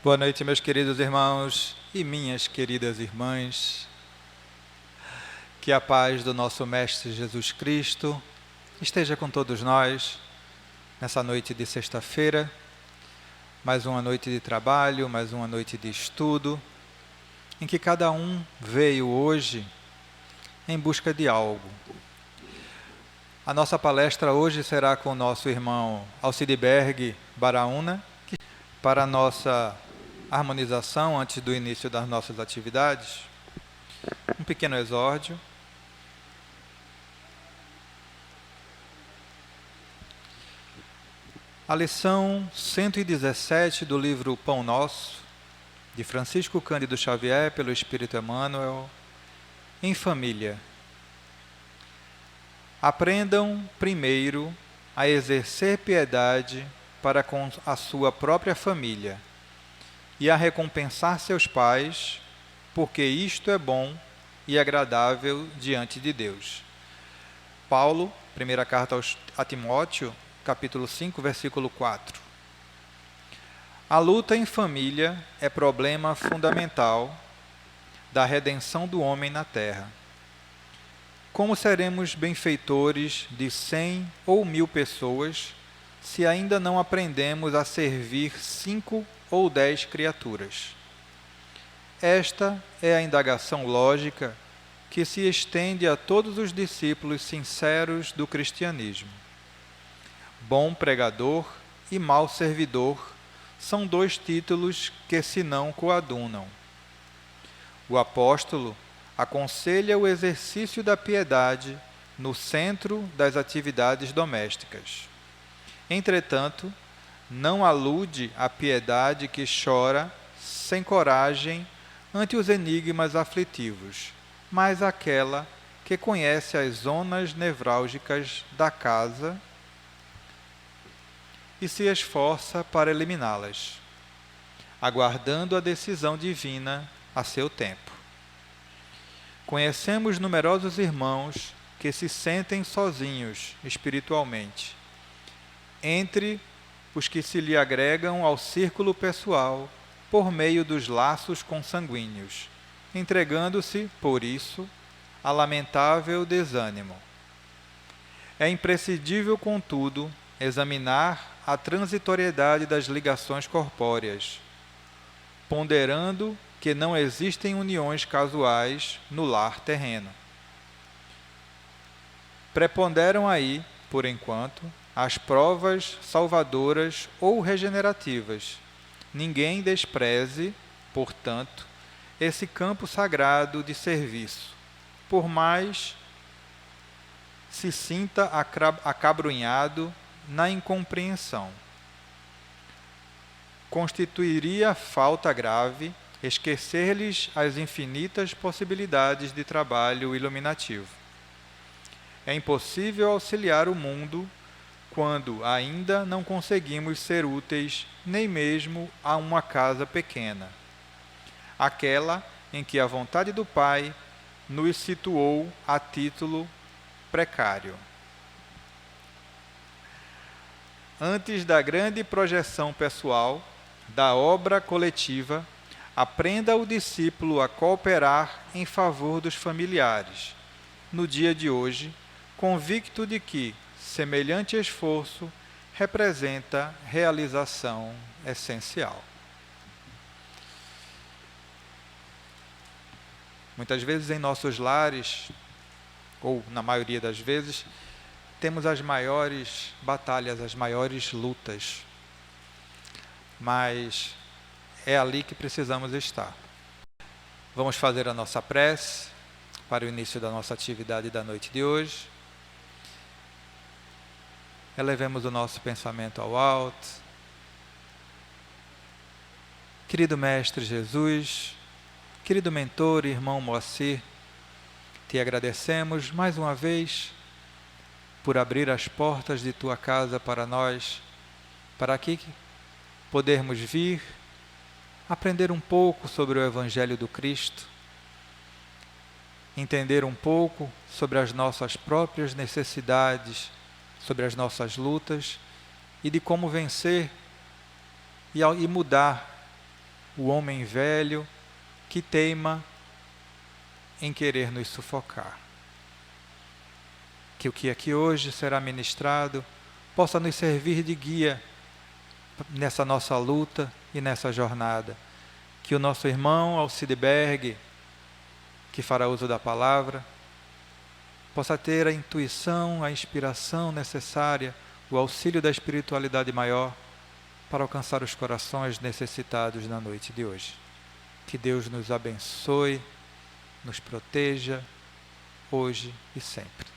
Boa noite, meus queridos irmãos e minhas queridas irmãs. Que a paz do nosso Mestre Jesus Cristo esteja com todos nós nessa noite de sexta-feira. Mais uma noite de trabalho, mais uma noite de estudo, em que cada um veio hoje em busca de algo. A nossa palestra hoje será com o nosso irmão Alcideberg Baraúna, para a nossa harmonização antes do início das nossas atividades. Um pequeno exórdio. A lição 117 do livro Pão Nosso, de Francisco Cândido Xavier, pelo Espírito Emmanuel, em família. Aprendam primeiro a exercer piedade para com a sua própria família e a recompensar seus pais, porque isto é bom e agradável diante de Deus. Paulo, primeira carta a Timóteo, capítulo 5, versículo 4. A luta em família é problema fundamental da redenção do homem na terra. Como seremos benfeitores de 100 ou 1000 pessoas se ainda não aprendemos a servir 5 ou 10 criaturas? Esta é a indagação lógica que se estende a todos os discípulos sinceros do cristianismo. Bom pregador e mau servidor são dois títulos que se não coadunam. O apóstolo aconselha o exercício da piedade no centro das atividades domésticas. Entretanto, não alude à piedade que chora sem coragem ante os enigmas aflitivos, mas àquela que conhece as zonas nevrálgicas da casa e se esforça para eliminá-las, aguardando a decisão divina a seu tempo. Conhecemos numerosos irmãos que se sentem sozinhos espiritualmente, entre os que se lhe agregam ao círculo pessoal por meio dos laços consanguíneos, entregando-se, por isso, a lamentável desânimo. É imprescindível, contudo, examinar a transitoriedade das ligações corpóreas, ponderando que não existem uniões casuais no lar terreno. Preponderam aí, por enquanto, as provas salvadoras ou regenerativas. Ninguém despreze, portanto, esse campo sagrado de serviço, por mais se sinta acabrunhado na incompreensão. Constituiria falta grave esquecer-lhes as infinitas possibilidades de trabalho iluminativo. É impossível auxiliar o mundo quando ainda não conseguimos ser úteis nem mesmo a uma casa pequena, aquela em que a vontade do Pai nos situou a título precário. Antes da grande projeção pessoal, da obra coletiva, aprenda o discípulo a cooperar em favor dos familiares, no dia de hoje, convicto de que semelhante esforço representa realização essencial. Muitas vezes em nossos lares, ou na maioria das vezes, temos as maiores batalhas, as maiores lutas, mas é ali que precisamos estar. Vamos fazer a nossa prece para o início da nossa atividade da noite de hoje. Elevemos o nosso pensamento ao alto. Querido Mestre Jesus, querido mentor, irmão Moacir, te agradecemos mais uma vez por abrir as portas de tua casa para nós, para aqui podermos vir, aprender um pouco sobre o Evangelho do Cristo, entender um pouco sobre as nossas próprias necessidades, sobre as nossas lutas e de como vencer e mudar o homem velho que teima em querer nos sufocar. Que o que aqui hoje será ministrado possa nos servir de guia nessa nossa luta e nessa jornada. Que o nosso irmão Alcideberg, que fará uso da palavra, possa ter a intuição, a inspiração necessária, o auxílio da espiritualidade maior para alcançar os corações necessitados na noite de hoje. Que Deus nos abençoe, nos proteja, hoje e sempre.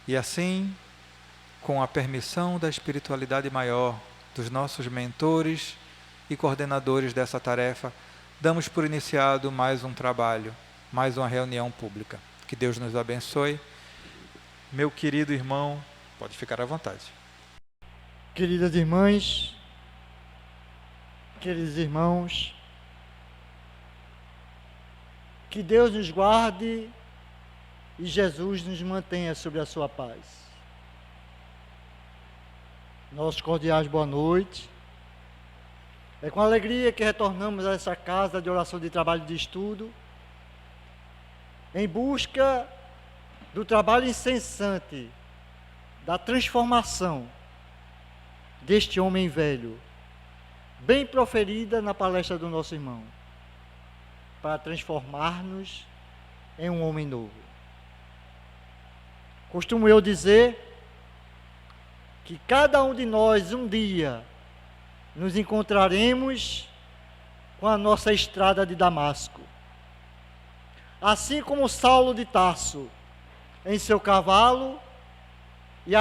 E assim, com a permissão da espiritualidade maior, dos nossos mentores e coordenadores dessa tarefa, damos por iniciado mais um trabalho, mais uma reunião pública. Que Deus nos abençoe. Meu querido irmão, pode ficar à vontade. Queridas irmãs, queridos irmãos, que Deus nos guarde e Jesus nos mantenha sobre a sua paz. Nossos cordiais boa noite. É com alegria que retornamos a essa casa de oração, de trabalho e de estudo, em busca do trabalho incessante, da transformação deste homem velho, bem proferida na palestra do nosso irmão, para transformar-nos em um homem novo. Costumo eu dizer que cada um de nós um dia nos encontraremos com a nossa estrada de Damasco. Assim como Saulo de Tarso, em seu cavalo, e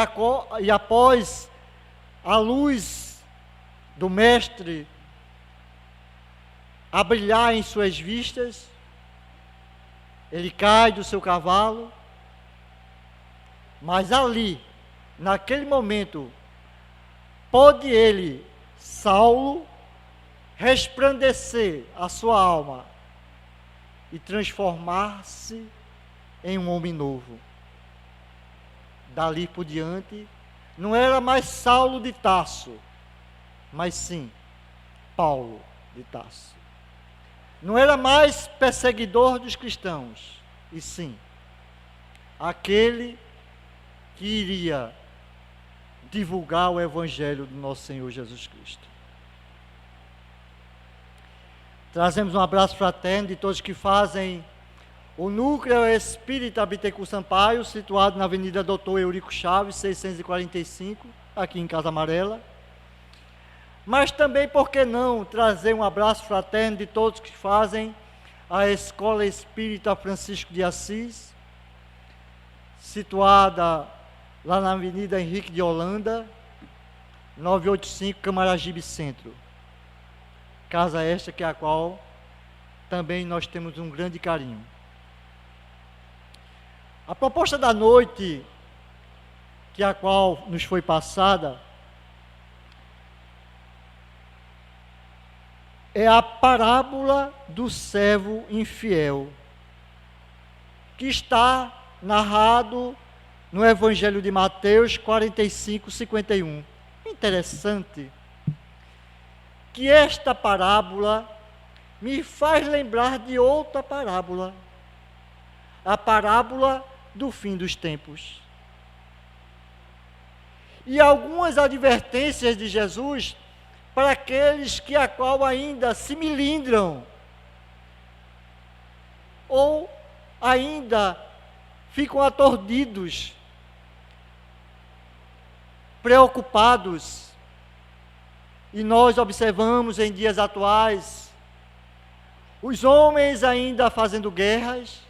após a luz do Mestre a brilhar em suas vistas, ele cai do seu cavalo, mas ali, naquele momento, pode ele, Saulo, resplandecer a sua alma e transformar-se em um homem novo. Dali por diante, não era mais Saulo de Tarso, mas sim Paulo de Tarso. Não era mais perseguidor dos cristãos, e sim aquele que iria divulgar o Evangelho do nosso Senhor Jesus Cristo. Trazemos um abraço fraterno de todos que fazem o Núcleo Espírita Bittencourt Sampaio, situado na Avenida Doutor Eurico Chaves, 645, aqui em Casa Amarela. Mas também, por que não, trazer um abraço fraterno de todos que fazem a Escola Espírita Francisco de Assis, situada lá na Avenida Henrique de Holanda, 985, Camaragibe Centro. Casa esta que a qual também nós temos um grande carinho. A proposta da noite, que a qual nos foi passada, é a parábola do servo infiel, que está narrado no Evangelho de Mateus 45, 51. Interessante que esta parábola me faz lembrar de outra parábola, a parábola do fim dos tempos. E algumas advertências de Jesus para aqueles que a qual ainda se melindram ou ainda ficam atordidos, preocupados. E nós observamos em dias atuais os homens ainda fazendo guerras,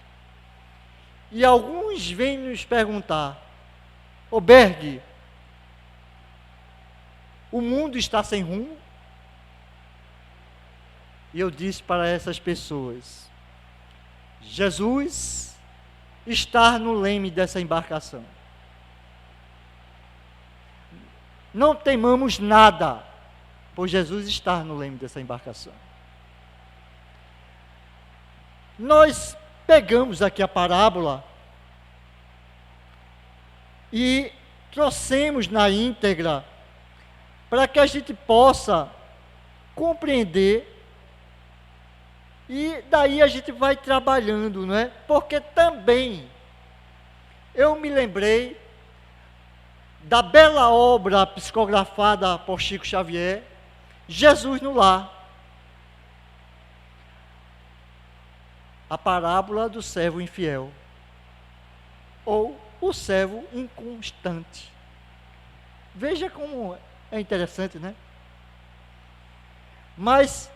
e alguns vêm nos perguntar: ô Berg, o mundo está sem rumo? E eu disse para essas pessoas: Jesus está no leme dessa embarcação. Não temamos nada, pois Jesus está no leme dessa embarcação. Nós pegamos aqui a parábola e trouxemos na íntegra para que a gente possa compreender, e daí a gente vai trabalhando, não é? Porque também eu me lembrei da bela obra psicografada por Chico Xavier, Jesus no Lar. A parábola do servo infiel, ou o servo inconstante. Veja como é interessante, né? Mas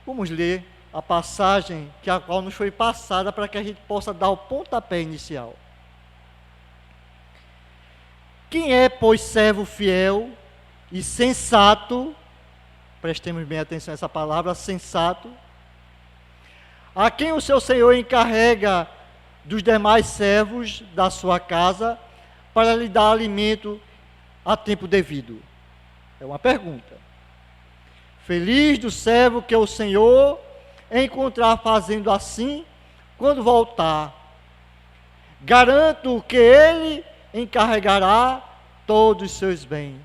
vamos ler a passagem que a qual nos foi passada para que a gente possa dar o pontapé inicial. Quem é, pois, servo fiel e sensato, prestemos bem atenção a essa palavra, sensato, a quem o seu senhor encarrega dos demais servos da sua casa para lhe dar alimento a tempo devido? É uma pergunta. Feliz do servo que o Senhor encontrar fazendo assim quando voltar. Garanto que ele encarregará todos os seus bens.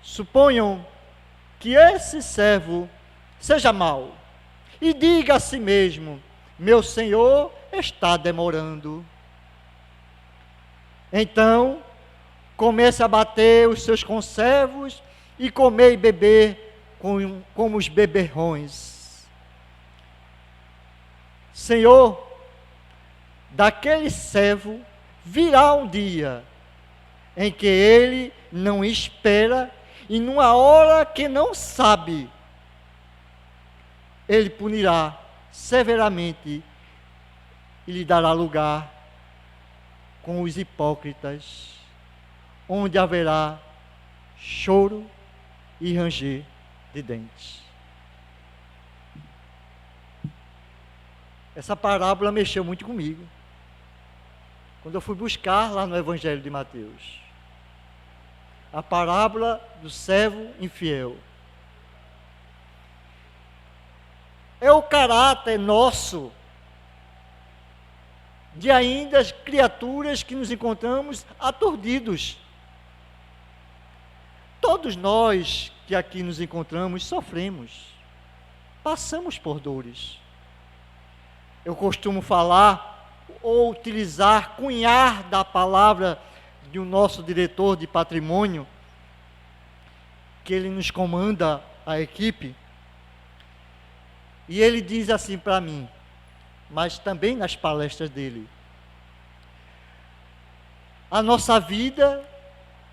Suponham que esse servo seja mau e diga a si mesmo: meu senhor está demorando. Então, comece a bater os seus conservos e comer e beber como os beberrões. Senhor, daquele servo virá um dia em que ele não espera e numa hora que não sabe, ele punirá severamente e lhe dará lugar com os hipócritas, onde haverá choro e ranger de dentes. Essa parábola mexeu muito comigo, quando eu fui buscar lá no Evangelho de Mateus. A parábola do servo infiel. É o caráter nosso de ainda as criaturas que nos encontramos aturdidos. Todos nós que aqui nos encontramos sofremos, passamos por dores. Eu costumo falar ou utilizar, cunhar da palavra de um nosso diretor de patrimônio, que ele nos comanda a equipe, e ele diz assim para mim, mas também nas palestras dele: a nossa vida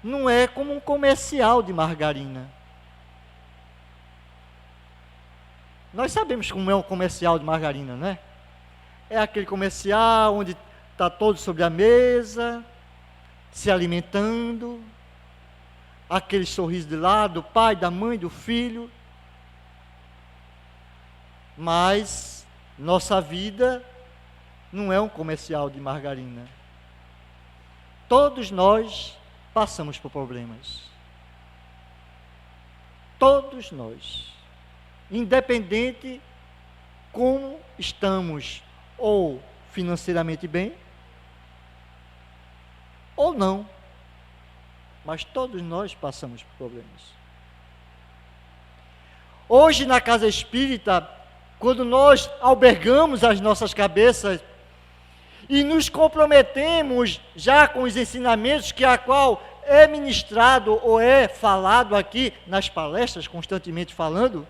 não é como um comercial de margarina. Nós sabemos como é um comercial de margarina, né? É aquele comercial onde está todos sobre a mesa, se alimentando, aquele sorriso de lá, do pai, da mãe, do filho. Mas nossa vida não é um comercial de margarina. Todos nós passamos por problemas. Todos nós. Independente como estamos, ou financeiramente bem, ou não. Mas todos nós passamos por problemas. Hoje na casa espírita, quando nós albergamos as nossas cabeças e nos comprometemos já com os ensinamentos que a qual é ministrado ou é falado aqui nas palestras, constantemente falando,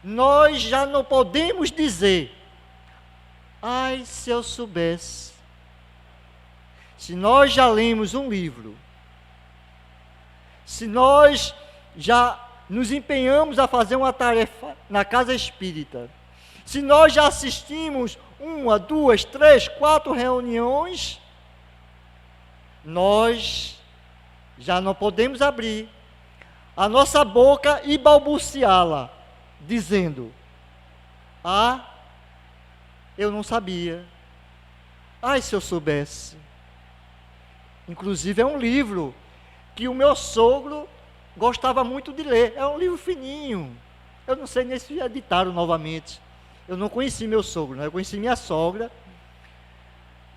nós já não podemos dizer: ai, se eu soubesse. Se nós já lemos um livro, se nós já nos empenhamos a fazer uma tarefa na casa espírita, se nós já assistimos 1, 2, 3, 4 reuniões, nós já não podemos abrir a nossa boca e balbuciá-la, dizendo: ah, eu não sabia, ai, se eu soubesse. Inclusive é um livro que o meu sogro gostava muito de ler, é um livro fininho, eu não sei nem se editaram novamente. Eu não conheci meu sogro, né? Eu conheci minha sogra,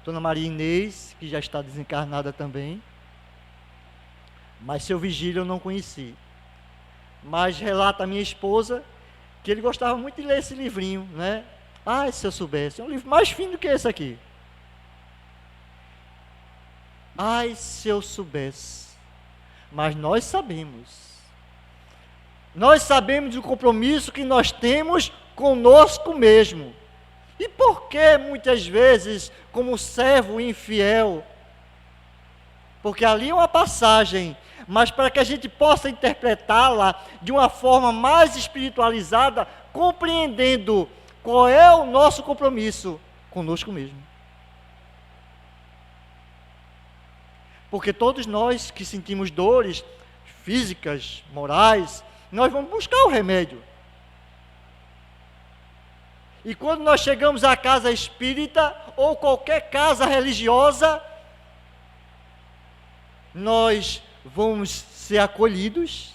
Dona Maria Inês, que já está desencarnada também. mas seu Vigílio eu não conheci. Mas relata a minha esposa que ele gostava muito de ler esse livrinho, né? Ah, se eu soubesse, é um livro mais fino do que esse aqui. Ai, se eu soubesse. Mas nós sabemos. Nós sabemos do compromisso que nós temos conosco mesmo. E por que muitas vezes, como servo infiel? Porque ali é uma passagem, mas para que a gente possa interpretá-la de uma forma mais espiritualizada, compreendendo qual é o nosso compromisso conosco mesmo. Porque todos nós que sentimos dores físicas, morais, nós vamos buscar o remédio. E quando nós chegamos à casa espírita ou qualquer casa religiosa, nós vamos ser acolhidos,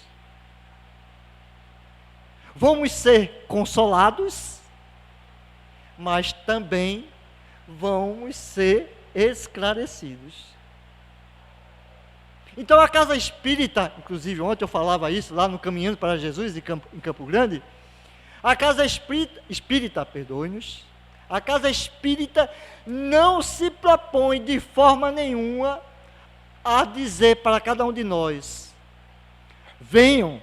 vamos ser consolados, mas também vamos ser esclarecidos. Então a casa espírita, inclusive ontem eu falava isso lá no Caminhando para Jesus em Campo Grande, a casa espírita, perdoe-nos, a casa espírita não se propõe de forma nenhuma a dizer para cada um de nós: venham,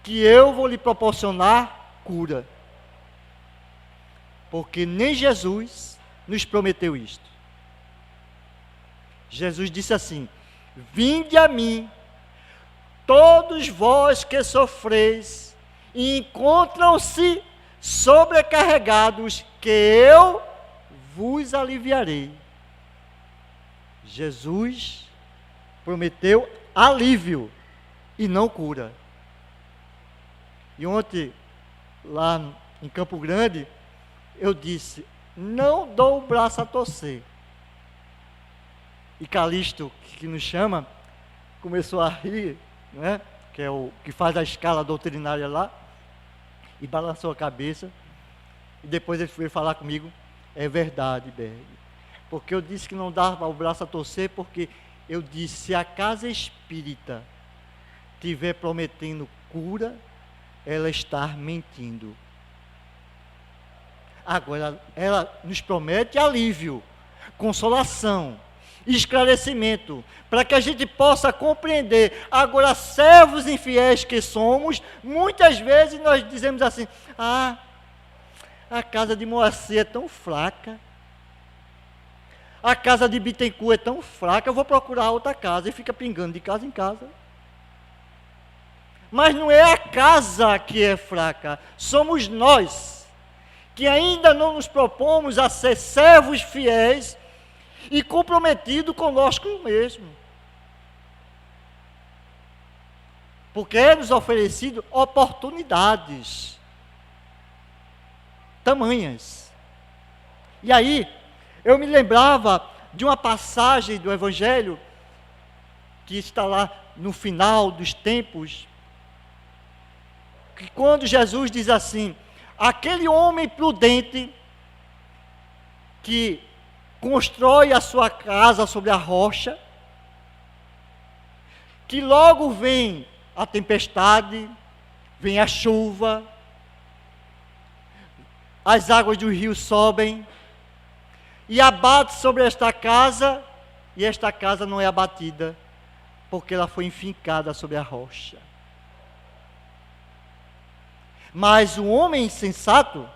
que eu vou lhe proporcionar cura. Porque nem Jesus nos prometeu isto. Jesus disse assim: vinde a mim, todos vós que sofreis e encontram-se sobrecarregados, que eu vos aliviarei. Jesus prometeu alívio e não cura. E ontem, lá em Campo Grande, eu disse: não dou o braço a torcer. E Calixto, que nos chama, começou a rir, né? Que é o que faz a escala doutrinária lá, e balançou a cabeça. E depois ele foi falar comigo: é verdade, Berg. Porque eu disse que não dava o braço a torcer, porque eu disse: se a casa espírita estiver prometendo cura, ela está mentindo. Agora, ela nos promete alívio, consolação, esclarecimento, para que a gente possa compreender. Agora, servos infiéis que somos, muitas vezes nós dizemos assim: ah, a casa de Moacir é tão fraca, a casa de Bittencourt é tão fraca, eu vou procurar outra casa, e fica pingando de casa em casa. Mas não é a casa que é fraca, somos nós, que ainda não nos propomos a ser servos fiéis e comprometidos conosco mesmo. Porque é nos oferecido oportunidades tamanhas. E aí, eu me lembrava de uma passagem do Evangelho, que está lá no final dos tempos, que quando Jesus diz assim: aquele homem prudente que constrói a sua casa sobre a rocha, que logo vem a tempestade, vem a chuva, as águas do rio sobem e abate sobre esta casa, e esta casa não é abatida, porque ela foi enfincada sobre a rocha. Mas o homem insensato,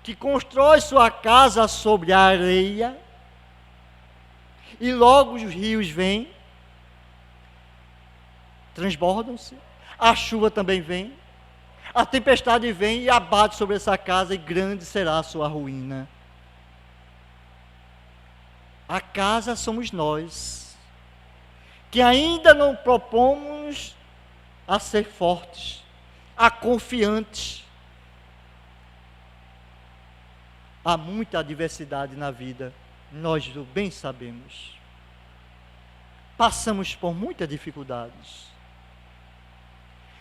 que constrói sua casa sobre a areia, e logo os rios vêm, transbordam-se, a chuva também vem, a tempestade vem e abate sobre essa casa, e grande será a sua ruína. A casa somos nós, que ainda não propomos a ser fortes, a confiantes. Há muita adversidade na vida, nós bem sabemos. Passamos por muitas dificuldades.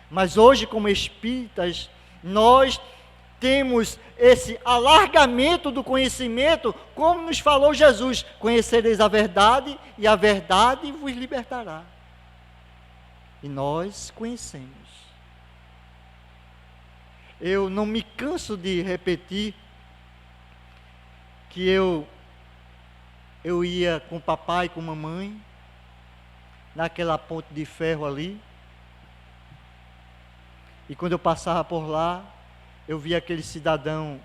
Mas hoje, como espíritas, nós temos esse alargamento do conhecimento, como nos falou Jesus: conhecereis a verdade, e a verdade vos libertará. E nós conhecemos. Eu não me canso de repetir que eu ia com o papai e com a mamãe naquela ponte de ferro ali. E quando eu passava por lá, eu via aquele cidadão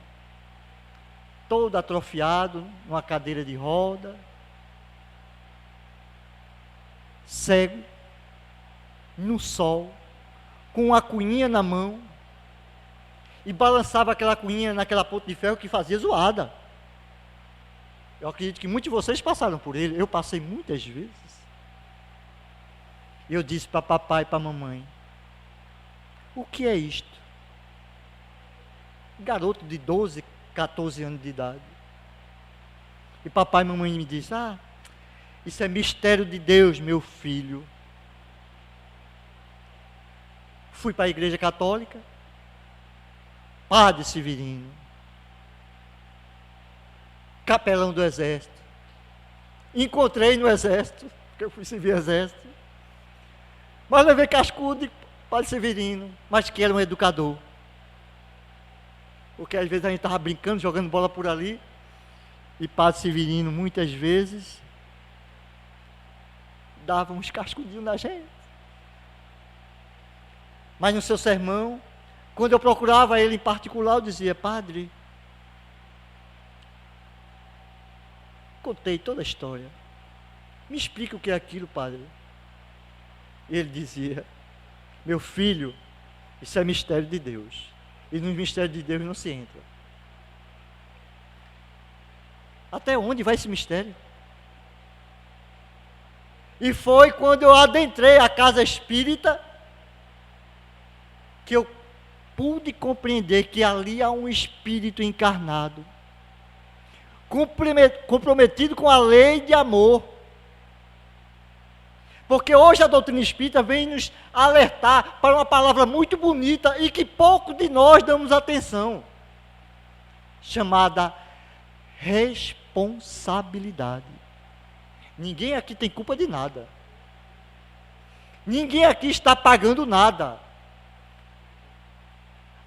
todo atrofiado, numa cadeira de roda, cego, no sol, com uma cunhinha na mão, e balançava aquela cunhinha naquela ponte de ferro que fazia zoada. Eu acredito que muitos de vocês passaram por ele, eu passei muitas vezes. E eu disse para papai e para mamãe: o que é isto? Garoto de 12, 14 anos de idade. E papai e mamãe me disse: isso é mistério de Deus, meu filho. Fui para a igreja católica, Padre Severino, capelão do exército. Encontrei no exército, porque eu fui servir exército. Mas levei cascudo de Padre Severino, mas que era um educador. Porque às vezes a gente estava brincando, jogando bola por ali, e Padre Severino muitas vezes dava uns cascudinhos na gente. Mas no seu sermão, quando eu procurava ele em particular, eu dizia: padre, contei toda a história, me explica o que é aquilo, padre. E ele dizia: meu filho, isso é mistério de Deus, e no mistério de Deus não se entra. Até onde vai esse mistério? E foi quando eu adentrei a casa espírita que eu pude compreender que ali há um espírito encarnado, comprometido com a lei de amor. Porque hoje a doutrina espírita vem nos alertar para uma palavra muito bonita e que pouco de nós damos atenção, chamada responsabilidade. Ninguém aqui tem culpa de nada. Ninguém aqui está pagando nada.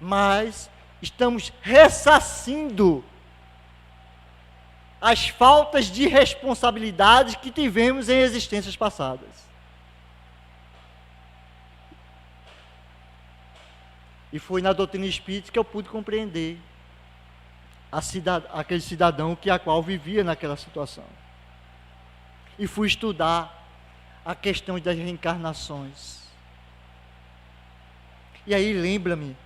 Mas estamos ressarcindo as faltas de responsabilidade que tivemos em existências passadas. E foi na doutrina espírita que eu pude compreender aquele cidadão a qual vivia naquela situação. E fui estudar a questão das reencarnações. E aí lembra-me,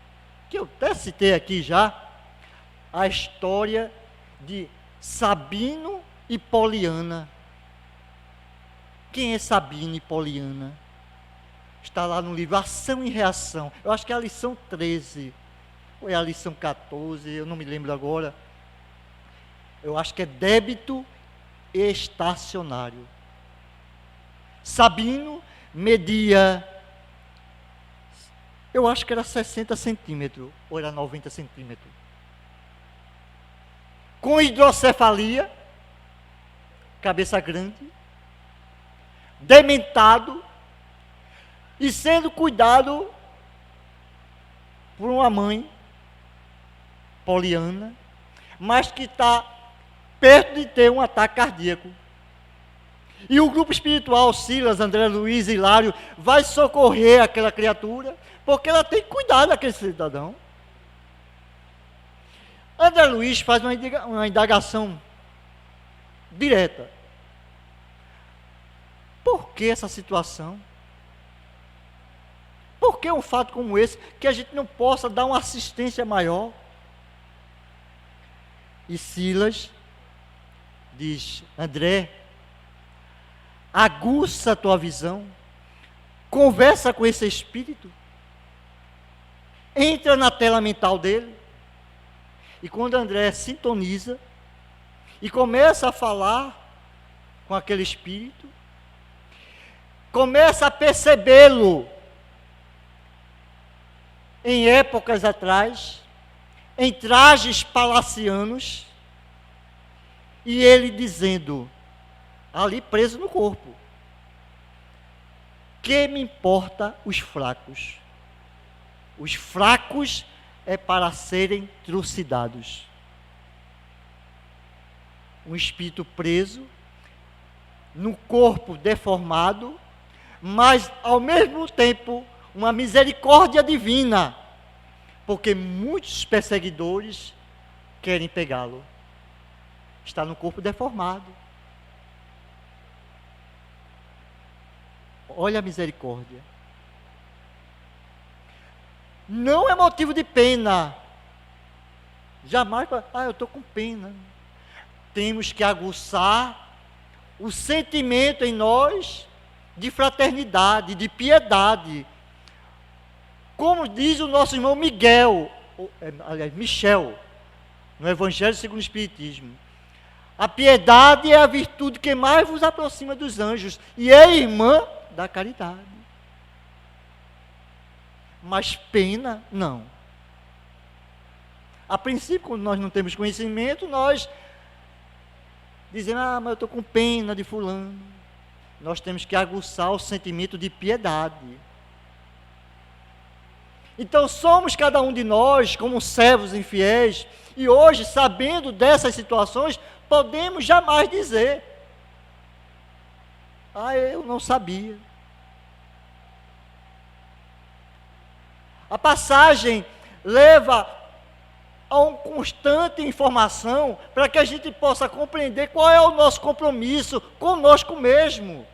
que eu até citei aqui já, a história de Sabino e Poliana. Quem é Sabino e Poliana? Está lá no livro Ação e Reação. Eu acho que é a lição 13, ou é a lição 14, eu não me lembro agora. Eu acho que é débito estacionário. Sabino media, eu acho que era 60 centímetros, ou era 90 centímetros. Com hidrocefalia, cabeça grande, dementado, e sendo cuidado por uma mãe, Poliana, mas que está perto de ter um ataque cardíaco. E o grupo espiritual, Silas, André Luiz e Hilário, vai socorrer aquela criatura, porque ela tem que cuidar daquele cidadão. André Luiz faz uma indagação direta. Por que essa situação? Por que um fato como esse, que a gente não possa dar uma assistência maior? E Silas diz: André, aguça a tua visão, conversa com esse espírito, entra na tela mental dele, e quando André sintoniza e começa a falar com aquele espírito, começa a percebê-lo em épocas atrás, em trajes palacianos, e ele dizendo, ali preso no corpo: que me importa os fracos? Os fracos é para serem trucidados. Um espírito preso, num corpo deformado, mas ao mesmo tempo uma misericórdia divina, porque muitos perseguidores querem pegá-lo. Está no corpo deformado. Olha a misericórdia. Não é motivo de pena. Jamais, eu estou com pena. Temos que aguçar o sentimento em nós de fraternidade, de piedade. Como diz o nosso irmão Michel, no Evangelho segundo o Espiritismo. A piedade é a virtude que mais vos aproxima dos anjos e é irmã da caridade. Mas pena, não. A princípio, quando nós não temos conhecimento, nós dizemos, mas eu estou com pena de fulano. Nós temos que aguçar o sentimento de piedade. Então, somos cada um de nós, como servos infiéis, e hoje, sabendo dessas situações, podemos jamais dizer, eu não sabia. A passagem leva a uma constante informação para que a gente possa compreender qual é o nosso compromisso conosco mesmo.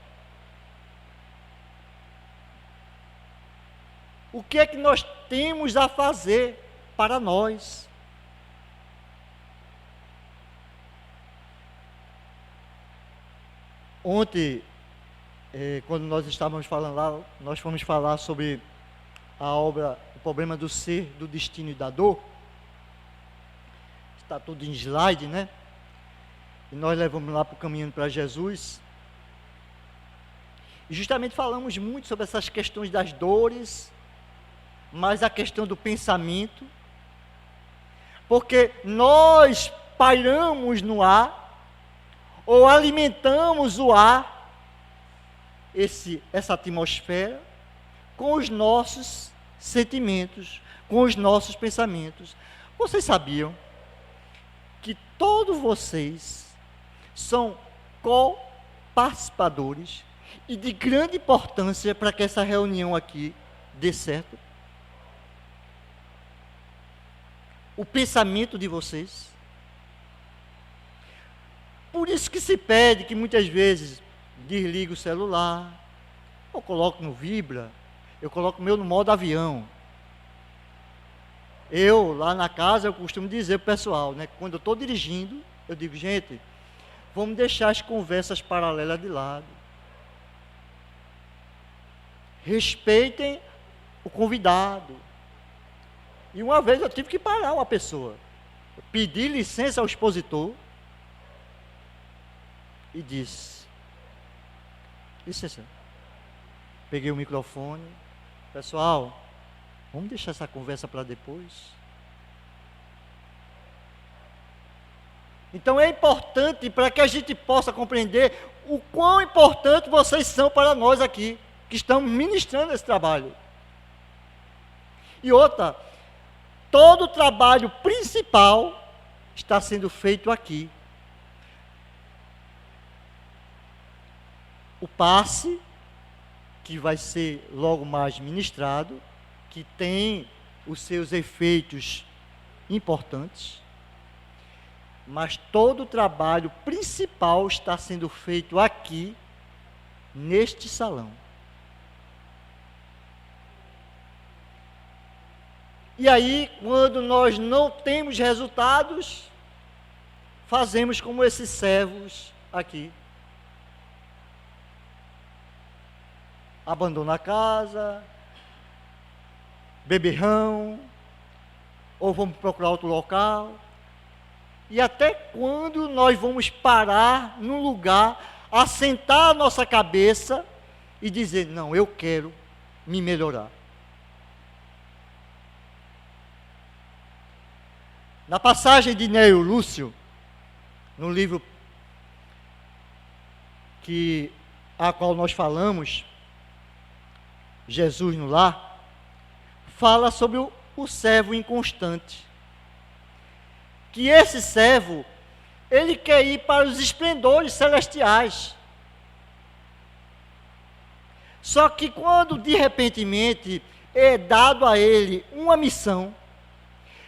O que é que nós temos a fazer para nós? Ontem, quando nós estávamos falando lá, nós fomos falar sobre a obra, o problema do ser, do destino e da dor. Está tudo em slide, né? E nós levamos lá para o caminho para Jesus. E justamente falamos muito sobre essas questões das dores, mas a questão do pensamento. Porque nós pairamos no ar, ou alimentamos o ar, essa atmosfera, com os nossos sentimentos, com os nossos pensamentos. Vocês sabiam que todos vocês são co-participadores e de grande importância para que essa reunião aqui dê certo? O pensamento de vocês. Por isso que se pede que muitas vezes desligue o celular, eu coloco no vibra, eu coloco o meu no modo avião. Eu, lá na casa, eu costumo dizer para o pessoal, né, quando eu estou dirigindo, eu digo, gente, vamos deixar as conversas paralelas de lado. Respeitem o convidado. E uma vez eu tive que parar uma pessoa. Eu pedi licença ao expositor e disse, licença. Peguei o microfone, pessoal, vamos deixar essa conversa para depois. Então é importante para que a gente possa compreender o quão importante vocês são para nós aqui, que estamos ministrando esse trabalho. E outra, todo o trabalho principal está sendo feito aqui. O passe, que vai ser logo mais ministrado, que tem os seus efeitos importantes, mas todo o trabalho principal está sendo feito aqui, neste salão. E aí, quando nós não temos resultados, fazemos como esses servos aqui. Abandona a casa, beberrão, ou vamos procurar outro local. E até quando nós vamos parar num lugar, assentar a nossa cabeça e dizer, não, eu quero me melhorar. Na passagem de Neo Lúcio, no livro a qual nós falamos, Jesus no Lar, fala sobre o servo inconstante. Que esse servo, ele quer ir para os esplendores celestiais. Só que quando de repentemente é dado a ele uma missão,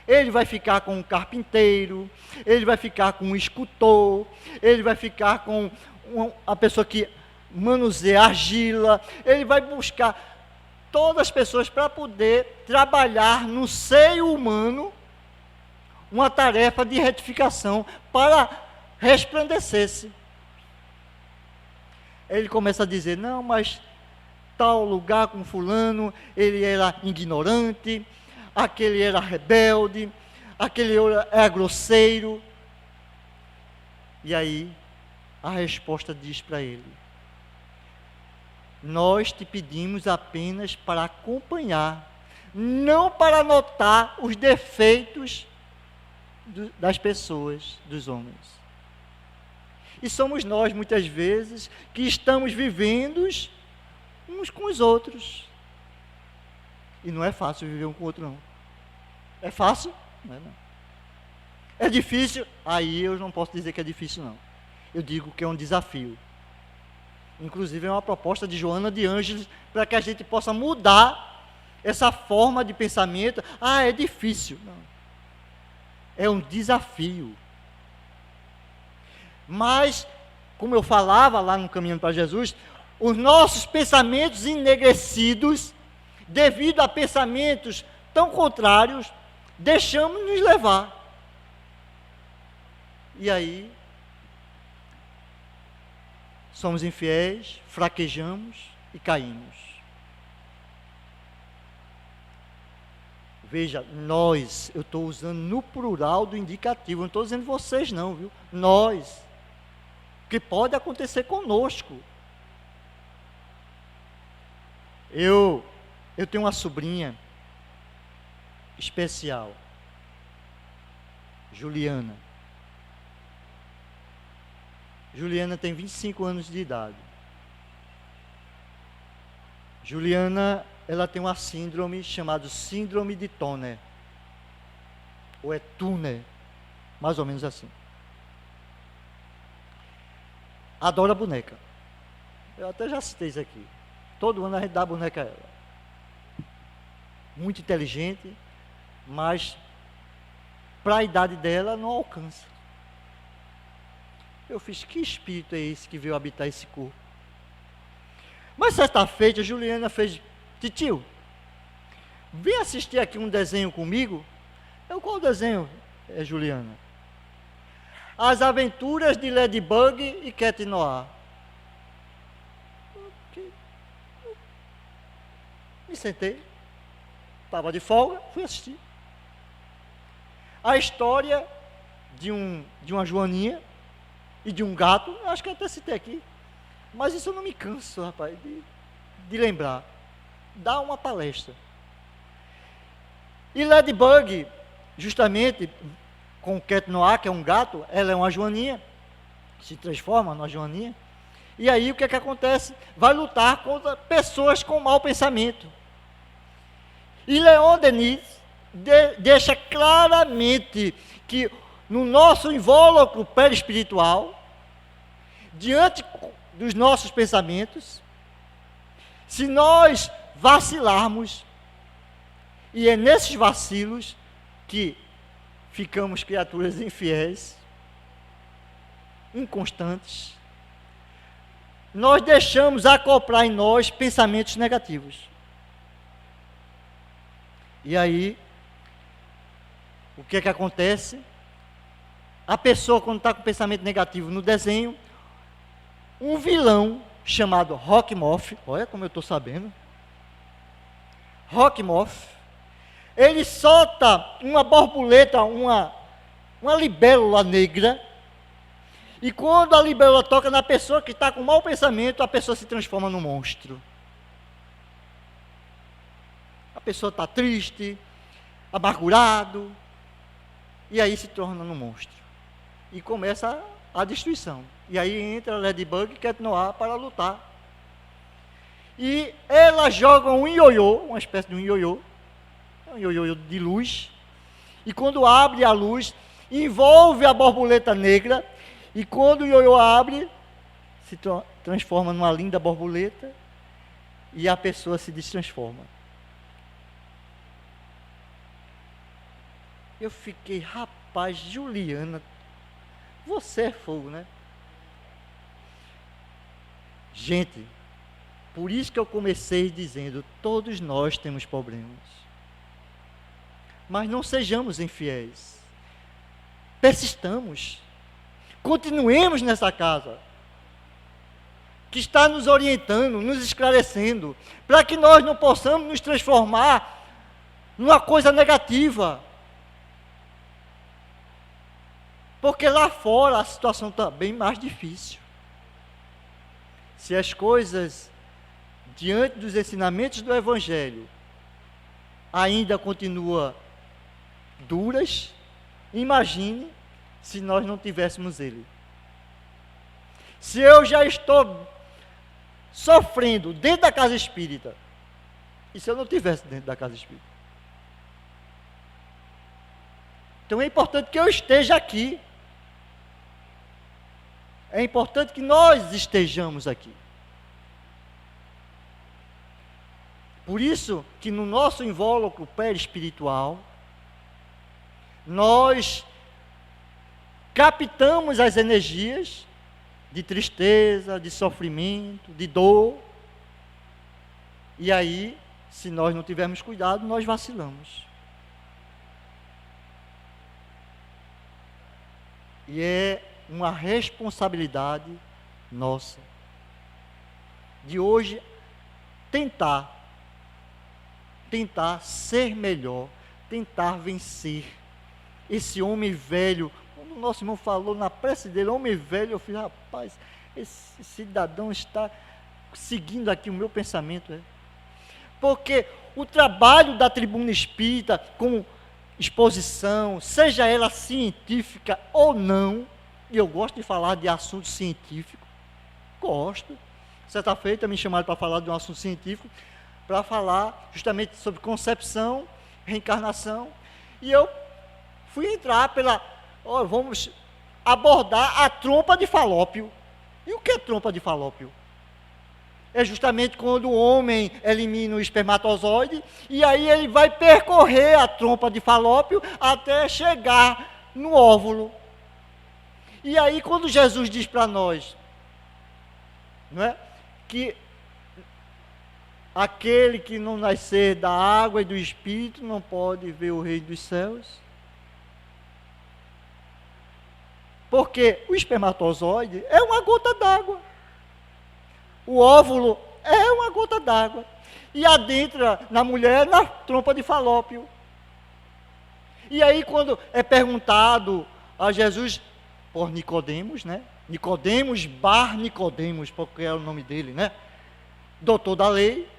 ele vai ficar com um carpinteiro, ele vai ficar com um escultor, ele vai ficar com a pessoa que manuseia argila, ele vai buscar todas as pessoas para poder trabalhar no seio humano uma tarefa de retificação para resplandecer-se. Ele começa a dizer, não, mas tal lugar com fulano, ele era ignorante, aquele era rebelde, aquele era grosseiro. E aí, a resposta diz para ele, nós te pedimos apenas para acompanhar, não para notar os defeitos das pessoas, dos homens. E somos nós, muitas vezes, que estamos vivendo uns com os outros. E não é fácil viver um com o outro, não. É fácil? Não é, não. É difícil? Aí eu não posso dizer que é difícil, não. Eu digo que é um desafio. Inclusive é uma proposta de Joana de Ângeles para que a gente possa mudar essa forma de pensamento. Ah, é difícil. Não. É um desafio. Mas, como eu falava lá no Caminho para Jesus, os nossos pensamentos enegrecidos, devido a pensamentos tão contrários, deixamos-nos levar. E aí, somos infiéis, fraquejamos e caímos. Veja, nós, eu estou usando no plural do indicativo, não estou dizendo vocês não, viu? Nós. Que pode acontecer conosco. Eu tenho uma sobrinha especial, Juliana. Juliana tem 25 anos de idade. Juliana, ela tem uma síndrome chamada síndrome de Turner. Ou é Turner, mais ou menos assim. Adora boneca. Eu até já citei isso aqui. Todo ano a gente dá boneca a ela. Muito inteligente, mas para a idade dela não alcança. Eu fiz, que espírito é esse que veio habitar esse corpo? Mas certa feita, a Juliana fez, titio, vem assistir aqui um desenho comigo. Qual desenho, Juliana? As Aventuras de Ladybug e Cat Noir. Me sentei, estava de folga, fui assistir. A história de uma joaninha e de um gato, acho que eu até citei aqui, mas isso eu não me canso, rapaz, de lembrar. Dá uma palestra. E Ladybug, justamente, com o Cat Noir, que é um gato, ela é uma joaninha, se transforma numa joaninha, e aí o que é que acontece? Vai lutar contra pessoas com mau pensamento. E Leon Denis deixa claramente que no nosso invólucro perispiritual, diante dos nossos pensamentos, se nós vacilarmos, e é nesses vacilos que ficamos criaturas infiéis, inconstantes, nós deixamos acoplar em nós pensamentos negativos. E aí, o que é que acontece? A pessoa, quando está com pensamento negativo no desenho, um vilão chamado Rockmoth, olha como eu estou sabendo, Rockmoth, ele solta uma borboleta, uma libélula negra, e quando a libélula toca na pessoa que está com mau pensamento, a pessoa se transforma num monstro. A pessoa está triste, amargurado, e aí se torna num monstro. E começa a destruição. E aí entra Ladybug e Cat Noir para lutar. e elas jogam um ioiô, uma espécie de um ioiô de luz, e quando abre a luz, envolve a borboleta negra, e quando o ioiô abre, se transforma numa linda borboleta, e a pessoa se destransforma. Eu fiquei, rapaz, Juliana, você é fogo, né? Gente, por isso que eu comecei dizendo, todos nós temos problemas. Mas não sejamos infiéis. Persistamos. Continuemos nessa casa, que está nos orientando, nos esclarecendo, para que nós não possamos nos transformar numa coisa negativa. Porque lá fora a situação está bem mais difícil. Se as coisas, diante dos ensinamentos do Evangelho, ainda continuam duras, imagine se nós não tivéssemos ele. Se eu já estou sofrendo dentro da casa espírita, e se eu não estivesse dentro da casa espírita? Então é importante que eu esteja aqui. É importante que nós estejamos aqui. Por isso que no nosso invólucro perispiritual, nós captamos as energias de tristeza, de sofrimento, de dor. E aí, se nós não tivermos cuidado, nós vacilamos. E é uma responsabilidade nossa de hoje tentar ser melhor, tentar vencer esse homem velho. Quando o nosso irmão falou na prece dele, homem velho, eu falei, rapaz, esse cidadão está seguindo aqui o meu pensamento. Porque o trabalho da tribuna espírita, como exposição, seja ela científica ou não, e eu gosto de falar de assunto científico, gosto. Certa feita me chamaram para falar de um assunto científico, para falar justamente sobre concepção, reencarnação, e eu fui entrar vamos abordar a trompa de Falópio. E o que é trompa de Falópio? É justamente quando o homem elimina o espermatozoide, e aí ele vai percorrer a trompa de Falópio até chegar no óvulo. E aí quando Jesus diz para nós, não é, que aquele que não nascer da água e do Espírito não pode ver o reino dos céus. Porque o espermatozoide é uma gota d'água. O óvulo é uma gota d'água. E adentra na mulher na trompa de Falópio. E aí quando é perguntado a Jesus por Nicodemos, né? Nicodemos bar Nicodemos, porque é o nome dele, né? Doutor da lei.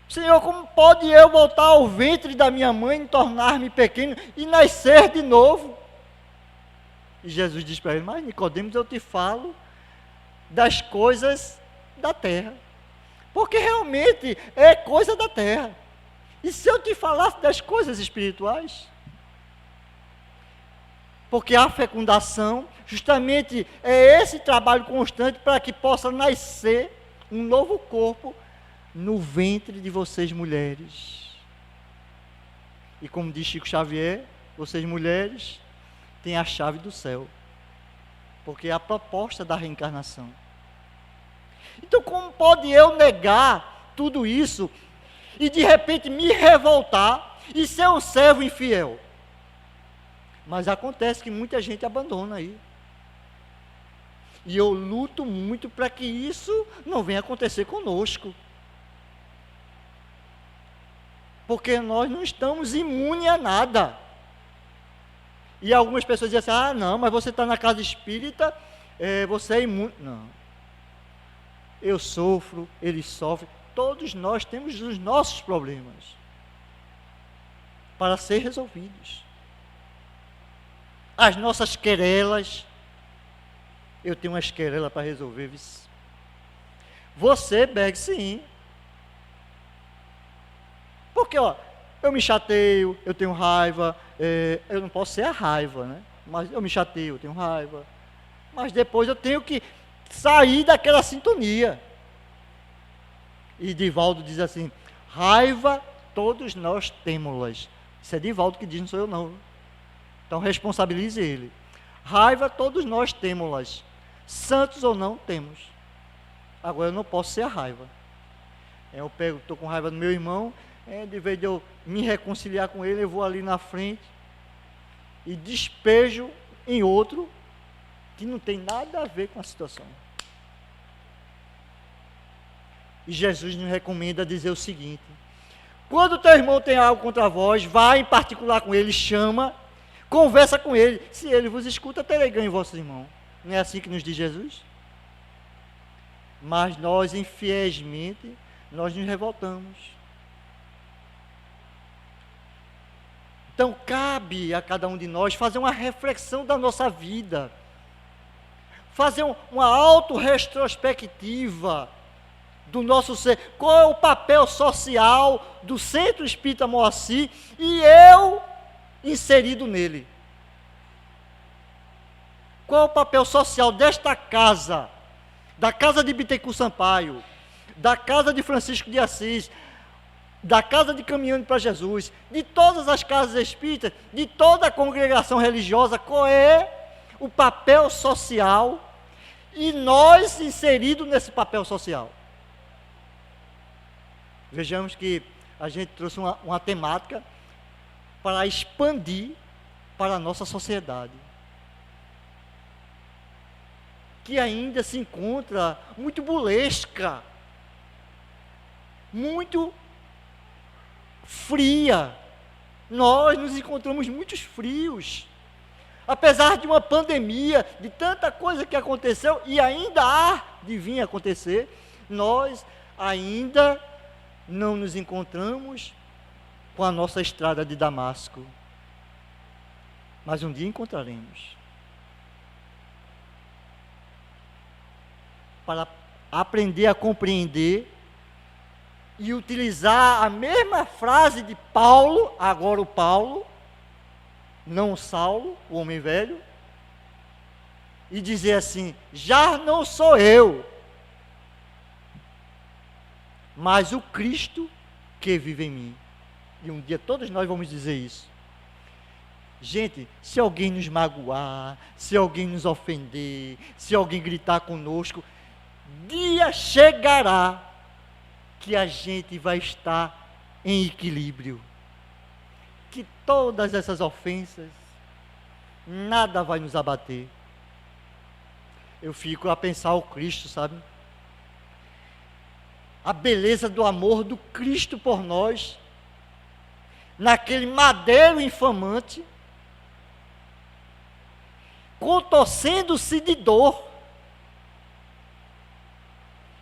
Senhor, como pode eu voltar ao ventre da minha mãe, tornar-me pequeno e nascer de novo? E Jesus diz para ele, mas Nicodemos, eu te falo das coisas da terra. Porque realmente é coisa da terra. E se eu te falasse das coisas espirituais? Porque a fecundação, justamente, é esse trabalho constante para que possa nascer um novo corpo no ventre de vocês mulheres. E como diz Chico Xavier, vocês mulheres têm a chave do céu. Porque é a proposta da reencarnação. Então como pode eu negar tudo isso e de repente me revoltar e ser um servo infiel? Mas acontece que muita gente abandona aí. E eu luto muito para que isso não venha acontecer conosco. Porque nós não estamos imunes a nada. E algumas pessoas dizem assim, não, mas você está na casa espírita, você é imune. Não. Eu sofro, ele sofre. Todos nós temos os nossos problemas para ser resolvidos. As nossas querelas, eu tenho umas querelas para resolver. Você, Berg, sim, Porque, ó, eu me chateio, eu tenho raiva, eu não posso ser a raiva, né? Mas eu me chateio, eu tenho raiva. Mas depois eu tenho que sair daquela sintonia. E Divaldo diz assim: raiva todos nós temos. Isso é Divaldo que diz, não sou eu não. Então responsabilize ele. Raiva todos nós temos. Santos ou não, temos. Agora eu não posso ser a raiva. Eu estou com raiva do meu irmão, de vez de eu me reconciliar com ele, eu vou ali na frente e despejo em outro que não tem nada a ver com a situação. E Jesus nos recomenda dizer o seguinte: quando o teu irmão tem algo contra vós, vá em particular com ele, chama, conversa com ele. Se ele vos escuta, terei ganho em vosso irmão. Não é assim que nos diz Jesus? Mas nós, infielmente, nós nos revoltamos. Então, cabe a cada um de nós fazer uma reflexão da nossa vida, fazer uma autorretrospectiva do nosso ser. Qual é o papel social do Centro Espírita Moacir e eu inserido nele? Qual é o papel social desta casa, da casa de Bittencourt Sampaio, da casa de Francisco de Assis, da casa de Caminhando para Jesus, de todas as casas espíritas, de toda a congregação religiosa? Qual é o papel social e nós inseridos nesse papel social? Vejamos que a gente trouxe uma temática para expandir para a nossa sociedade, que ainda se encontra muito burlesca, muito fria. Nós nos encontramos muito frios, apesar de uma pandemia, de tanta coisa que aconteceu e ainda há de vir a acontecer, nós ainda não nos encontramos com a nossa estrada de Damasco, mas um dia encontraremos. Para aprender a compreender e utilizar a mesma frase de Paulo, agora o Paulo, não o Saulo, o homem velho, e dizer assim: já não sou eu, mas o Cristo que vive em mim. E um dia todos nós vamos dizer isso. Gente, se alguém nos magoar, se alguém nos ofender, se alguém gritar conosco, dia chegará que a gente vai estar em equilíbrio, que todas essas ofensas, nada vai nos abater. Eu fico a pensar o Cristo, sabe? A beleza do amor do Cristo por nós, naquele madeiro infamante, contorcendo-se de dor,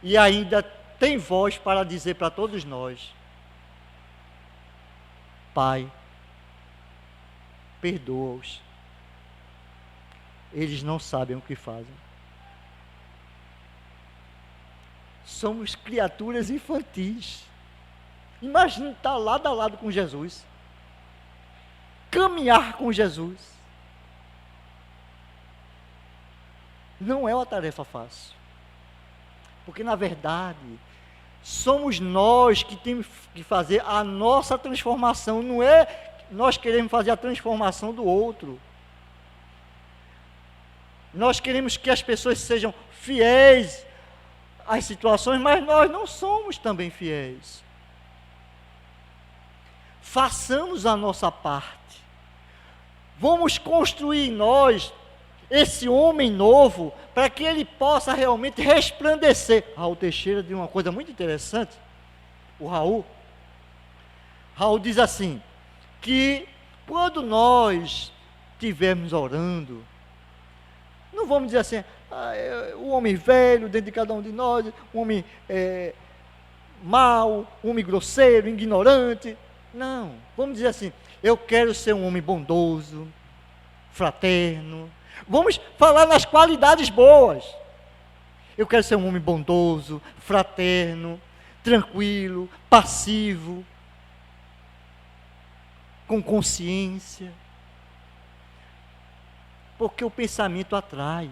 e ainda tem voz para dizer para todos nós: Pai, perdoa-os, eles não sabem o que fazem. Somos criaturas infantis. Imagine estar lado a lado com Jesus, caminhar com Jesus. Não é uma tarefa fácil, porque na verdade somos nós que temos que fazer a nossa transformação, não é nós queremos fazer a transformação do outro. Nós queremos que as pessoas sejam fiéis às situações, mas nós não somos também fiéis. Façamos a nossa parte. Vamos construir em nós esse homem novo, para que ele possa realmente resplandecer. Raul Teixeira diz uma coisa muito interessante. O Raul diz assim, que quando nós estivermos orando, não vamos dizer assim: o homem velho dentro de cada um de nós, um homem mau, um homem grosseiro, ignorante. Não, vamos dizer assim: eu quero ser um homem bondoso, fraterno. Vamos falar nas qualidades boas. Eu quero ser um homem bondoso, fraterno, tranquilo, passivo. com consciência. Porque o pensamento atrai.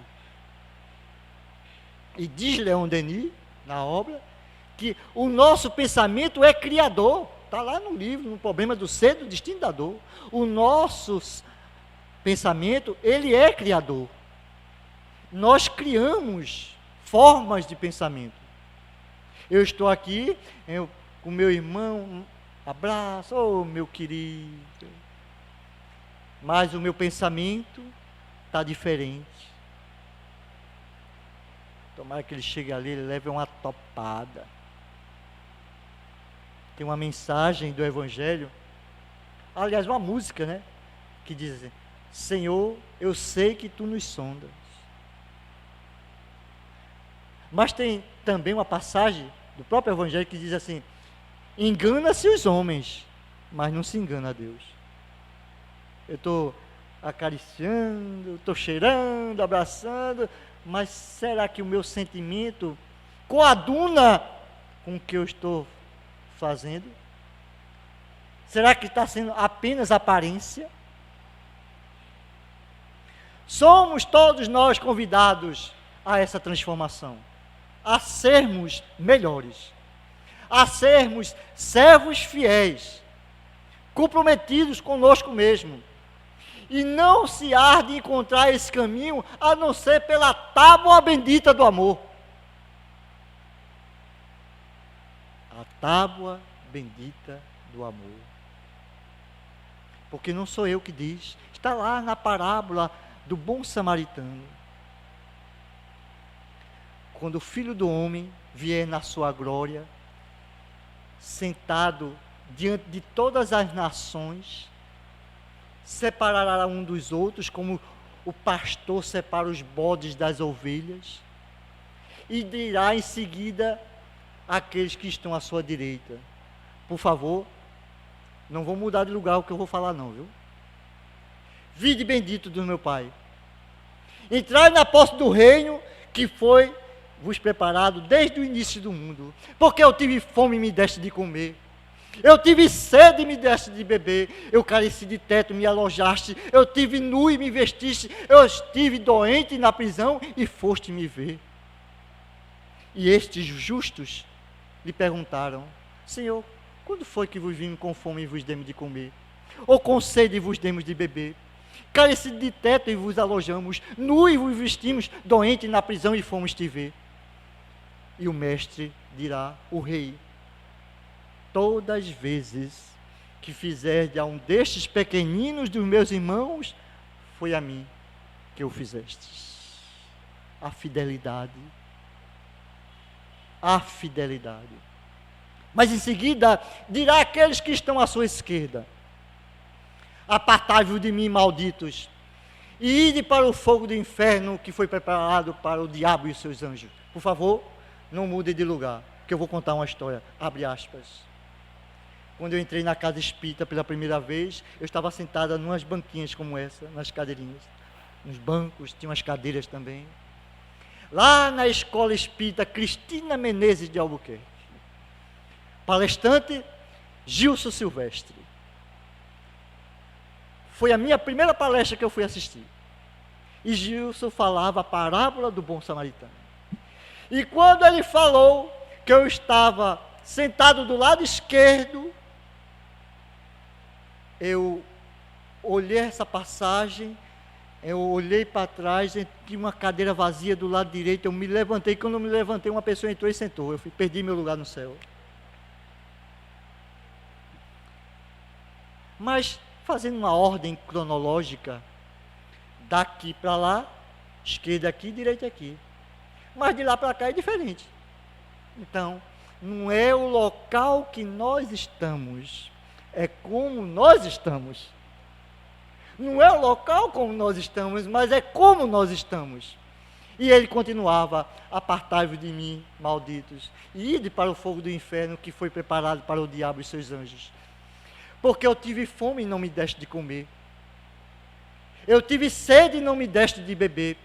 E diz Leon Denis, na obra, que o nosso pensamento é criador. Está lá no livro, no Problema do Ser, do Destino da Dor. O nosso pensamento, ele é criador. Nós criamos formas de pensamento. Eu estou aqui, com meu irmão, abraço, oh meu querido. Mas o meu pensamento está diferente. Tomara que ele chegue ali, ele leve uma topada. Tem uma mensagem do Evangelho, aliás, uma música, né? Que diz assim: Senhor, eu sei que tu nos sondas. Mas tem também uma passagem do próprio Evangelho que diz assim: engana-se os homens, mas não se engana a Deus. Eu estou acariciando, estou cheirando, abraçando, mas será que o meu sentimento coaduna com o que eu estou fazendo? Será que está sendo apenas aparência? Somos todos nós convidados a essa transformação, a sermos melhores, a sermos servos fiéis, comprometidos conosco mesmo, e não se há de encontrar esse caminho a não ser pela tábua bendita do amor. A tábua bendita do amor. Porque não sou eu que diz, está lá na parábola do bom samaritano. Quando o Filho do Homem vier na sua glória, sentado diante de todas as nações, separará um dos outros, como o pastor separa os bodes das ovelhas, e dirá em seguida àqueles que estão à sua direita: por favor, não vou mudar de lugar o que eu vou falar não, viu? Vinde bendito do meu Pai, entrai na posse do reino que foi vos preparado desde o início do mundo, porque eu tive fome e me deste de comer, eu tive sede e me deste de beber, eu careci de teto e me alojaste, eu tive nu e me vestiste, eu estive doente na prisão e foste me ver. E estes justos lhe perguntaram: Senhor, quando foi que vos vimos com fome e vos demos de comer? Ou com sede e vos demos de beber? Careci de teto e vos alojamos, nu e vos vestimos, doente na prisão e fomos te ver. E o mestre dirá, o rei: todas as vezes que fizerde a um destes pequeninos dos meus irmãos, foi a mim que o fizestes. A fidelidade. A fidelidade. Mas em seguida dirá àqueles que estão à sua esquerda: apartai-vos de mim, malditos, e ide para o fogo do inferno que foi preparado para o diabo e os seus anjos. Por favor, não mude de lugar, que eu vou contar uma história. Abre aspas. Quando eu entrei na casa espírita pela primeira vez, eu estava sentada em umas banquinhas como essa, nas cadeirinhas, nos bancos, tinha umas cadeiras também. Lá na escola espírita Cristina Menezes de Albuquerque. Palestrante Gilson Silvestre. Foi a minha primeira palestra que eu fui assistir. E Gilson falava a parábola do bom samaritano. E quando ele falou que eu estava sentado do lado esquerdo, eu olhei essa passagem, eu olhei para trás, tinha uma cadeira vazia do lado direito, eu me levantei, quando eu me levantei, uma pessoa entrou e sentou, eu perdi meu lugar no céu. Mas, fazendo uma ordem cronológica, daqui para lá, esquerda aqui, direita aqui. Mas de lá para cá é diferente. Então, não é o local que nós estamos, é como nós estamos. Não é o local como nós estamos, mas é como nós estamos. E ele continuava: apartai-vos de mim, malditos, e ide para o fogo do inferno que foi preparado para o diabo e seus anjos. Porque eu tive fome e não me deste de comer. Eu tive sede e não me deste de beber.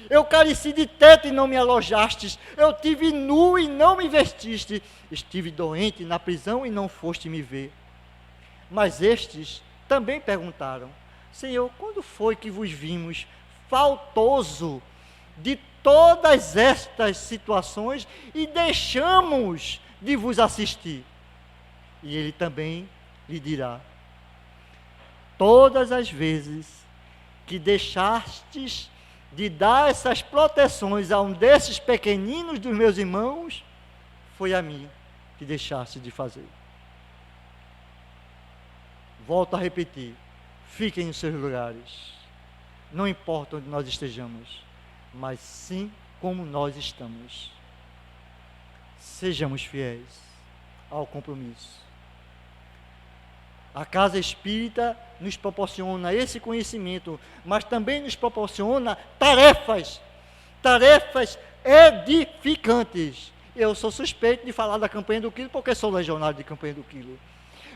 Eu careci de teto e não me alojastes. Eu tive nu e não me vestiste. Estive doente na prisão e não foste me ver. Mas estes também perguntaram: Senhor, quando foi que vos vimos faltoso de todas estas situações e deixamos de vos assistir? E ele também lhe dirá: todas as vezes que deixastes de dar essas proteções a um desses pequeninos dos meus irmãos, foi a mim que deixaste de fazer. Volto a repetir: fiquem nos seus lugares, não importa onde nós estejamos, mas sim como nós estamos. Sejamos fiéis ao compromisso. A casa espírita nos proporciona esse conhecimento, mas também nos proporciona tarefas edificantes. Eu sou suspeito de falar da campanha do quilo, porque sou legionário de campanha do quilo.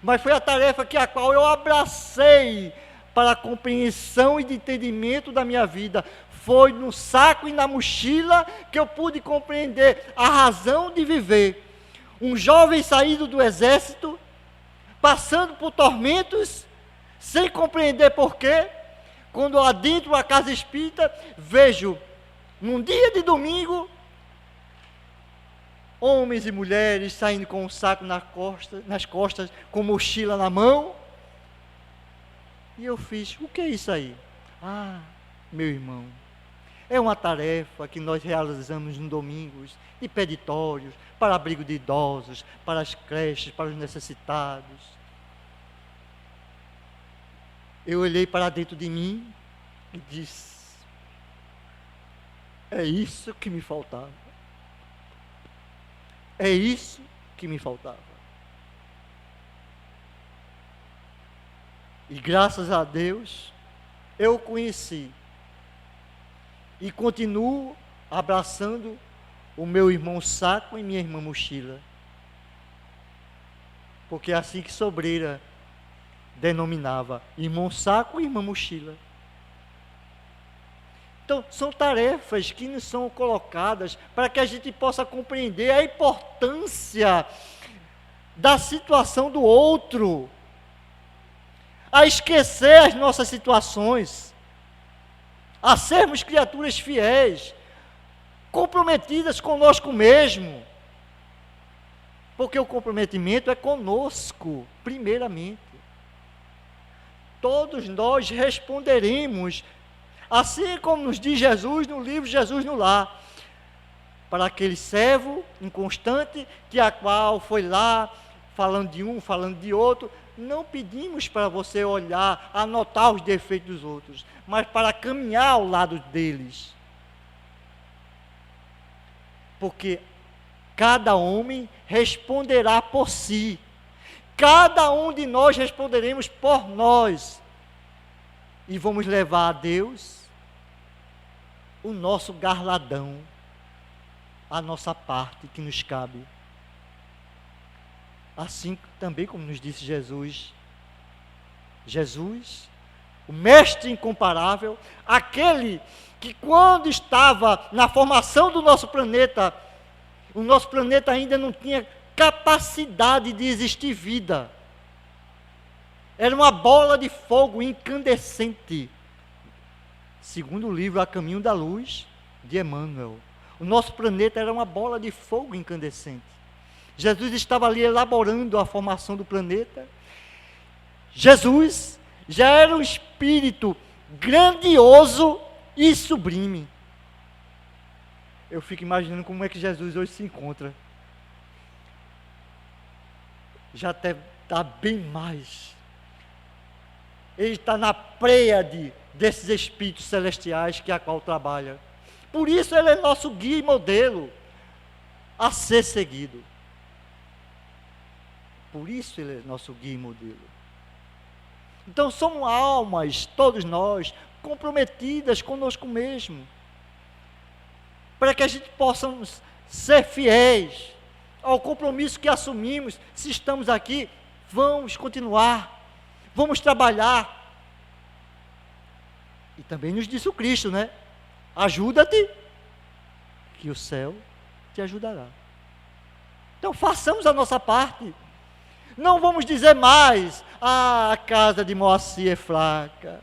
Mas foi a tarefa a qual eu abracei para a compreensão e de entendimento da minha vida. Foi no saco e na mochila que eu pude compreender a razão de viver. Um jovem saído do exército, passando por tormentos, sem compreender porquê, quando adentro a casa espírita, vejo, num dia de domingo, homens e mulheres saindo com um saco nas costas, com mochila na mão. E eu fiz: o que é isso aí? Ah, meu irmão, é uma tarefa que nós realizamos nos domingos, de peditórios, para abrigo de idosos, para as creches, para os necessitados. Eu olhei para dentro de mim e disse: é isso que me faltava. É isso que me faltava. E graças a Deus, eu conheci e continuo abraçando o meu irmão saco e minha irmã mochila. Porque é assim que Sobreira denominava: irmão saco e irmã mochila. Então, são tarefas que nos são colocadas para que a gente possa compreender a importância da situação do outro, a esquecer as nossas situações, a sermos criaturas fiéis, comprometidas conosco mesmo, porque o comprometimento é conosco, primeiramente. Todos nós responderemos, assim como nos diz Jesus no livro Jesus no Lar, para aquele servo inconstante, que a qual foi lá, falando de um, falando de outro. Não pedimos para você olhar, anotar os defeitos dos outros, mas para caminhar ao lado deles. Porque cada homem responderá por si. Cada um de nós responderemos por nós. E vamos levar a Deus o nosso garladão, a nossa parte que nos cabe. Assim também como nos disse Jesus, o mestre incomparável, aquele que quando estava na formação do nosso planeta, o nosso planeta ainda não tinha capacidade de existir vida. Era uma bola de fogo incandescente. Segundo o livro A Caminho da Luz, de Emmanuel. O nosso planeta era uma bola de fogo incandescente. Jesus estava ali elaborando a formação do planeta. Jesus já era um espírito grandioso e sublime. Eu fico imaginando como é que Jesus hoje se encontra. Já deve estar bem mais. Ele está na pleiade desses espíritos celestiais que a qual trabalha. Por isso ele é nosso guia e modelo a ser seguido. Por isso ele é nosso guia e modelo. Então somos almas, todos nós, comprometidas conosco mesmo, para que a gente possamos ser fiéis ao compromisso que assumimos. Se estamos aqui, vamos continuar, vamos trabalhar. E também nos disse o Cristo, né? Ajuda-te, que o céu te ajudará. Então façamos a nossa parte. Não vamos dizer mais: a casa de Moacir é fraca.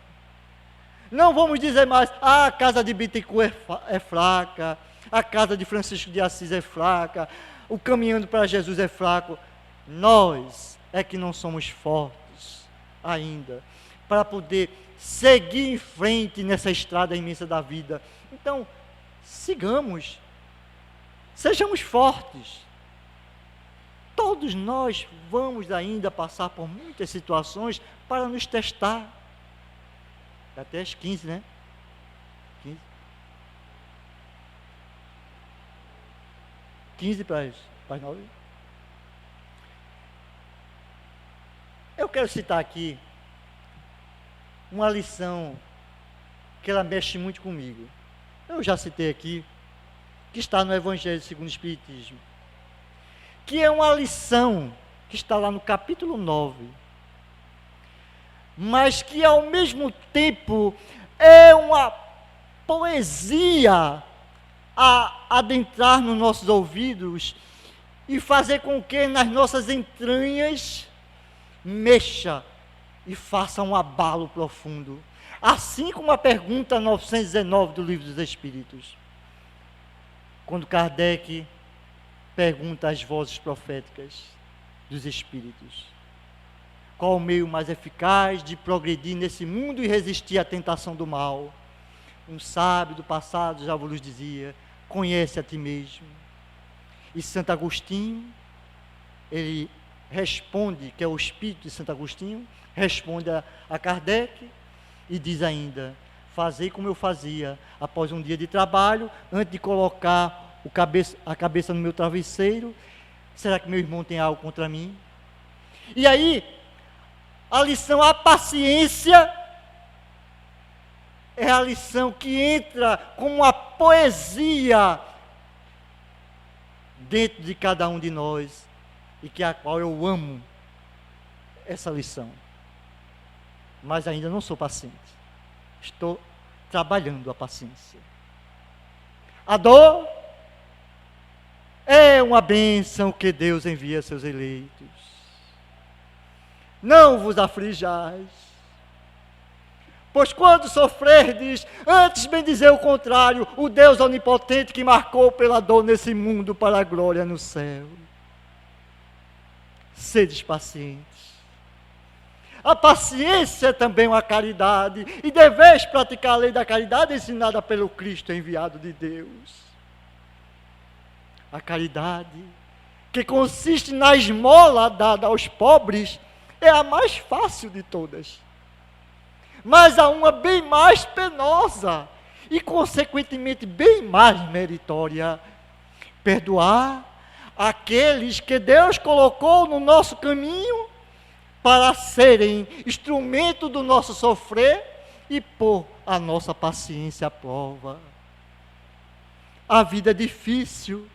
Não vamos dizer mais, a casa de Bittencourt é fraca, a casa de Francisco de Assis é fraca, o Caminhando para Jesus é fraco. Nós é que não somos fortes ainda, para poder seguir em frente nessa estrada imensa da vida. Então, sigamos, sejamos fortes. Todos nós vamos ainda passar por muitas situações para nos testar. Até as 15, né? 15 para as 9. Eu quero citar aqui uma lição que ela mexe muito comigo. Eu já citei aqui, que está no Evangelho segundo o Espiritismo, que é uma lição que está lá no capítulo 9, mas que ao mesmo tempo é uma poesia a adentrar nos nossos ouvidos e fazer com que nas nossas entranhas mexa e faça um abalo profundo. Assim como a pergunta 919 do Livro dos Espíritos, quando Kardec pergunta às vozes proféticas dos Espíritos: qual o meio mais eficaz de progredir nesse mundo e resistir à tentação do mal? Um sábio do passado já vos dizia: conhece a ti mesmo. E Santo Agostinho, ele responde, que é o espírito de Santo Agostinho, responde a Kardec e diz ainda: fazei como eu fazia após um dia de trabalho, antes de colocar a cabeça no meu travesseiro. Será que meu irmão tem algo contra mim? E aí, a lição, a paciência, é a lição que entra como uma poesia dentro de cada um de nós, e que a qual eu amo essa lição. Mas ainda não sou paciente. Estou trabalhando a paciência. A dor é uma bênção que Deus envia a seus eleitos. Não vos aflijais, pois quando sofrerdes, antes bem dizer o contrário, o Deus onipotente que marcou pela dor nesse mundo para a glória no céu. Sedes pacientes. A paciência é também uma caridade, e deveis praticar a lei da caridade ensinada pelo Cristo enviado de Deus. A caridade, que consiste na esmola dada aos pobres, é a mais fácil de todas. Mas há uma bem mais penosa e, consequentemente, bem mais meritória: perdoar aqueles que Deus colocou no nosso caminho para serem instrumento do nosso sofrer e pôr a nossa paciência à prova. A vida é difícil,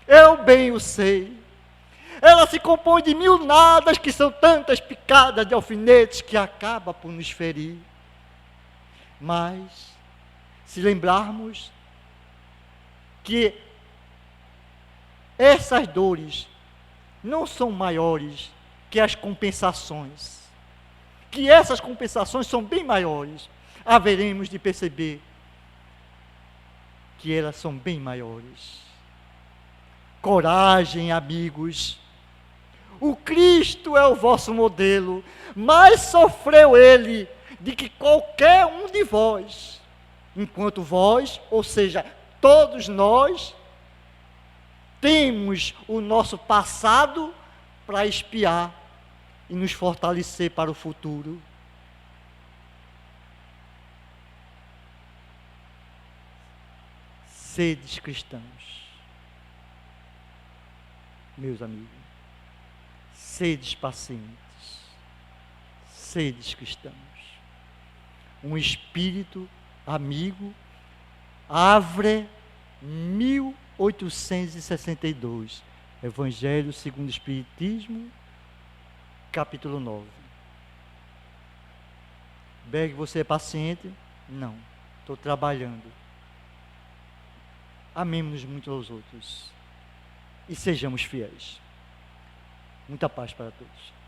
eu bem o sei. Ela se compõe de mil nadas, que são tantas picadas de alfinetes que acaba por nos ferir. Mas, se lembrarmos que essas dores não são maiores que as compensações, que essas compensações são bem maiores, haveremos de perceber que elas são bem maiores. Coragem, amigos. O Cristo é o vosso modelo, mais sofreu ele de que qualquer um de vós, enquanto vós, ou seja, todos nós, temos o nosso passado para espiar e nos fortalecer para o futuro. Sedes cristãos, meus amigos, sedes pacientes, sedes cristãos. Um espírito amigo, Havre 1862, Evangelho segundo o Espiritismo, capítulo 9. Berg, você é paciente? Não, estou trabalhando. Amemos-nos muito aos outros e sejamos fiéis. Muita paz para todos.